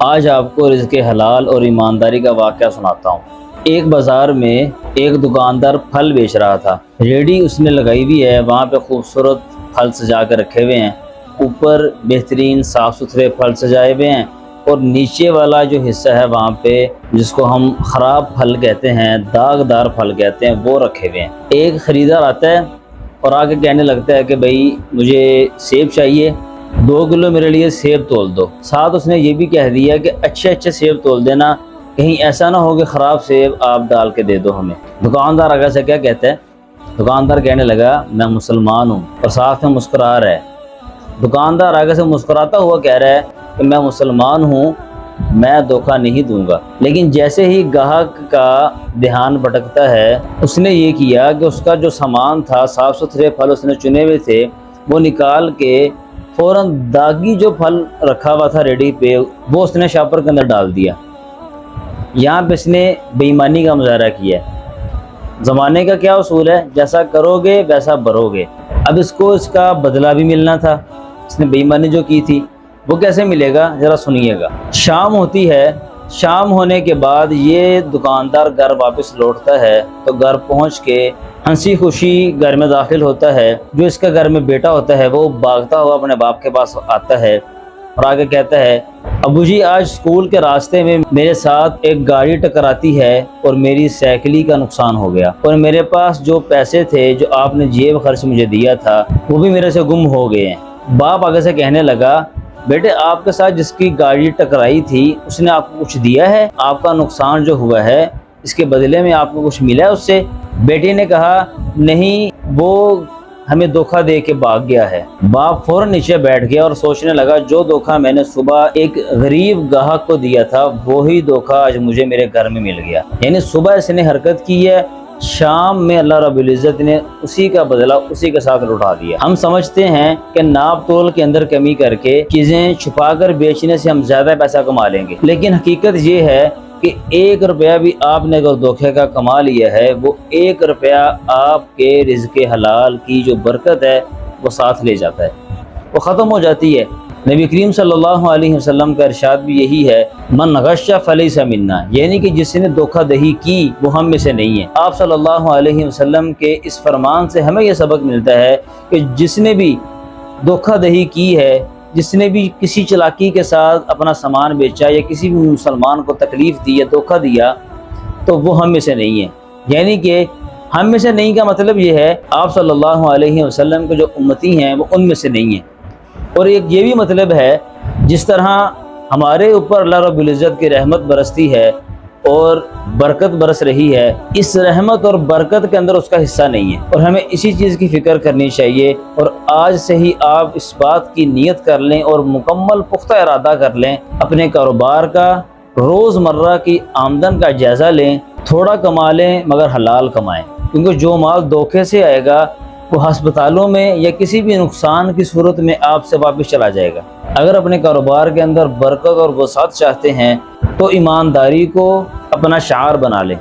آج آپ کو رزق حلال اور ایمانداری کا واقعہ سناتا ہوں۔ ایک بازار میں ایک دکاندار پھل بیچ رہا تھا۔ ریڈی اس نے لگائی ہوئی ہے، وہاں پہ خوبصورت پھل سجا کر رکھے ہوئے ہیں، اوپر بہترین صاف ستھرے پھل سجائے ہوئے ہیں، اور نیچے والا جو حصہ ہے وہاں پہ جس کو ہم خراب پھل کہتے ہیں، داغدار پھل کہتے ہیں، وہ رکھے ہوئے ہیں۔ ایک خریدار آتا ہے اور آگے کہنے لگتا ہے کہ بھائی مجھے سیب چاہیے، 2 کلو میرے لیے سیب تول دو۔ ساتھ اس نے یہ بھی کہہ دیا کہ اچھے سیب تول دینا، کہیں ایسا نہ ہو کہ خراب سیب آپ ڈال کے دے دو ہمیں۔ دکاندار آگے سے کیا کہتا ہے؟ دکاندار کہنے لگا میں مسلمان ہوں، اور ساتھ میں مسکرا رہا ہے۔ دکاندار آگے سے مسکراتا ہوا کہہ رہا ہے کہ میں مسلمان ہوں، میں دھوکہ نہیں دوں گا۔ لیکن جیسے ہی گاہک کا دھیان بھٹکتا ہے، اس نے یہ کیا کہ اس کا جو سامان تھا، صاف ستھرے پھل اس نے چنے ہوئے تھے، وہ نکال کے فوراً داغی جو پھل رکھا ہوا تھا ریڈی پہ، وہ اس نے شاپر کے اندر ڈال دیا۔ یہاں پہ اس نے بے ایمانی کا مظاہرہ کیا ہے۔ زمانے کا کیا اصول ہے؟ جیسا کرو گے ویسا بھرو گے۔ اب اس کو اس کا بدلہ بھی ملنا تھا۔ اس نے بے ایمانی جو کی تھی وہ کیسے ملے گا؟ ذرا سنیے گا۔ شام ہوتی ہے، شام ہونے کے بعد یہ دکاندار گھر واپس لوٹتا ہے تو گھر پہنچ کے ہنسی خوشی گھر میں داخل ہوتا ہے۔ جو اس کا گھر میں بیٹا ہوتا ہے وہ بھاگتا ہوا اپنے باپ کے پاس آتا ہے اور آگے کہتا ہے ابو جی، آج اسکول کے راستے میں میرے ساتھ ایک گاڑی ٹکراتی ہے اور میری سائیکلی کا نقصان ہو گیا، اور میرے پاس جو پیسے تھے جو آپ نے جیب خرچ مجھے دیا تھا وہ بھی میرے سے گم ہو گئے ہیں۔ باپ آگے سے کہنے لگا بیٹے، آپ کے ساتھ جس کی گاڑی ٹکرائی تھی اس نے آپ کو کچھ دیا ہے؟ آپ کا نقصان جو ہوا ہے اس کے بدلے میں آپ کو کچھ ملا ہے اس سے؟ بیٹے نے کہا نہیں، وہ ہمیں دھوکہ دے کے بھاگ گیا ہے۔ باپ فوراً نیچے بیٹھ گیا اور سوچنے لگا جو دھوکہ میں نے صبح ایک غریب گاہک کو دیا تھا وہی دھوکہ آج مجھے میرے گھر میں مل گیا۔ یعنی صبح اس نے حرکت کی ہے، شام میں اللہ رب العزت نے اسی کا بدلہ اسی کے ساتھ لوٹا دیا۔ ہم سمجھتے ہیں کہ ناپ تول کے اندر کمی کر کے چیزیں چھپا کر بیچنے سے ہم زیادہ پیسہ کما لیں گے، لیکن حقیقت یہ ہے کہ 1 روپیہ بھی آپ نے اگر دھوکے کا کما لیا ہے، وہ 1 روپیہ آپ کے رزق حلال کی جو برکت ہے وہ ساتھ لے جاتا ہے، وہ ختم ہو جاتی ہے۔ نبی کریم صلی اللہ علیہ وسلم کا ارشاد بھی یہی ہے، من غش فلیس منا، یعنی کہ جس نے دھوکہ دہی کی وہ ہم میں سے نہیں ہے۔ آپ صلی اللہ علیہ وسلم کے اس فرمان سے ہمیں یہ سبق ملتا ہے کہ جس نے بھی دھوکہ دہی کی ہے، جس نے بھی کسی چلاکی کے ساتھ اپنا سامان بیچا یا کسی بھی مسلمان کو تکلیف دی یا دھوکہ دیا، تو وہ ہم میں سے نہیں ہے۔ یعنی کہ ہم میں سے نہیں کا مطلب یہ ہے آپ صلی اللہ علیہ وسلم کے جو امتی ہیں وہ ان میں سے نہیں ہیں۔ اور ایک یہ بھی مطلب ہے جس طرح ہمارے اوپر اللہ رب العزت کی رحمت برستی ہے اور برکت برس رہی ہے، اس رحمت اور برکت کے اندر اس کا حصہ نہیں ہے، اور ہمیں اسی چیز کی فکر کرنی چاہیے۔ اور آج سے ہی آپ اس بات کی نیت کر لیں اور مکمل پختہ ارادہ کر لیں، اپنے کاروبار کا، روزمرہ کی آمدن کا جائزہ لیں، تھوڑا کما لیں مگر حلال کمائیں، کیونکہ جو مال دھوکے سے آئے گا وہ ہسپتالوں میں یا کسی بھی نقصان کی صورت میں آپ سے واپس چلا جائے گا۔ اگر اپنے کاروبار کے اندر برکت اور وسعت چاہتے ہیں تو ایمانداری کو اپنا شعار بنا لیں۔